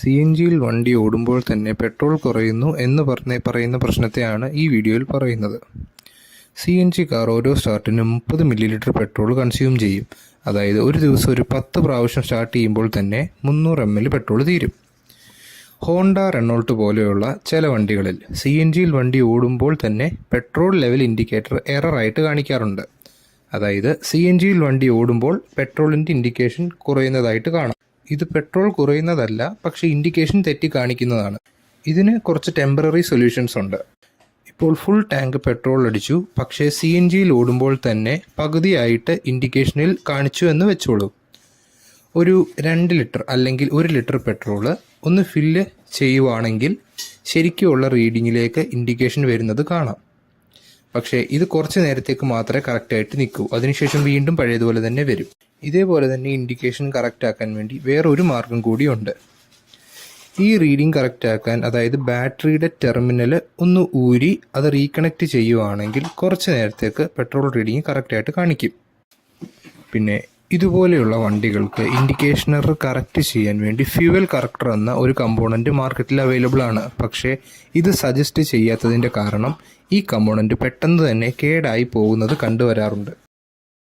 CNGയിൽ വണ്ടി ഓടുമ്പോൾ തന്നെ പെട്രോൾ കുറയുന്നു എന്ന് പറയുന്ന പ്രശ്നത്തെയാണ് ഈ വീഡിയോയിൽ പറയുന്നത്. CNG കാർ ഓരോ സ്റ്റാർട്ടിനും 30 മില്ലി പെട്രോൾ കൺസ്യൂം ചെയ്യും. അതായത് ഒരു ദിവസം ഒരു 10 പ്രാവശ്യം സ്റ്റാർട്ട് ചെയ്യുമ്പോൾ തന്നെ 300 ml പെട്രോൾ തീരും. ഹോണ്ട, റെനോൾട്ട് പോലെയുള്ള ചില വണ്ടികളിൽ CNGയിൽ വണ്ടി ഓടുമ്പോൾ തന്നെ പെട്രോൾ ലെവൽ ഇൻഡിക്കേറ്റർ എററായിട്ട് കാണിക്കാറുണ്ട്. അതായത് CNGയിൽ വണ്ടി ഓടുമ്പോൾ പെട്രോളിൻ്റെ ഇൻഡിക്കേഷൻ കുറയുന്നതായിട്ട് കാണാം. ഇത് പെട്രോൾ കുറയുന്നതല്ല, പക്ഷേ ഇൻഡിക്കേഷൻ തെറ്റി കാണിക്കുന്നതാണ്. ഇതിന് കുറച്ച് ടെമ്പററി സൊല്യൂഷൻസ് ഉണ്ട്. ഇപ്പോൾ ഫുൾ ടാങ്ക് പെട്രോൾ അടിച്ചു, പക്ഷേ CNGയിൽ ഓടുമ്പോൾ തന്നെ പകുതിയായിട്ട് ഇൻഡിക്കേഷനിൽ കാണിച്ചു എന്ന് വെച്ചോളൂ. ഒരു 2 ലിറ്റർ അല്ലെങ്കിൽ 1 ലിറ്റർ പെട്രോൾ ഒന്ന് ഫില്ല് ചെയ്യുവാണെങ്കിൽ ശരിക്കുമുള്ള റീഡിങ്ങിലേക്ക് ഇൻഡിക്കേഷൻ വരുന്നത് കാണാം. പക്ഷേ ഇത് കുറച്ച് നേരത്തേക്ക് മാത്രമേ കറക്റ്റായിട്ട് നിൽക്കൂ. അതിനുശേഷം വീണ്ടും പഴയതുപോലെ തന്നെ വരും. ഇതേപോലെ തന്നെ ഇൻഡിക്കേഷൻ കറക്റ്റ് ആക്കാൻ വേണ്ടി വേറൊരു മാർഗം കൂടിയുണ്ട്. ഈ റീഡിംഗ് കറക്റ്റ് ആക്കാൻ, അതായത് ബാറ്ററിയുടെ ടെർമിനൽ ഒന്ന് ഊരി അത് റീകണക്ട് ചെയ്യുവാണെങ്കിൽ കുറച്ച് നേരത്തേക്ക് പെട്രോൾ റീഡിങ് കറക്റ്റായിട്ട് കാണിക്കും. പിന്നെ ഇതുപോലെയുള്ള വണ്ടികൾക്ക് ഇൻഡിക്കേഷനർ കറക്റ്റ് ചെയ്യാൻ വേണ്ടി ഫ്യൂവൽ കറക്ടർ എന്ന ഒരു കമ്പോണൻറ്റ് മാർക്കറ്റിൽ അവൈലബിൾ ആണ്. പക്ഷേ ഇത് സജസ്റ്റ് ചെയ്യാത്തതിൻ്റെ കാരണം ഈ കമ്പോണൻറ്റ് പെട്ടെന്ന് തന്നെ കേടായി പോകുന്നത് കണ്ടുവരാറുണ്ട്.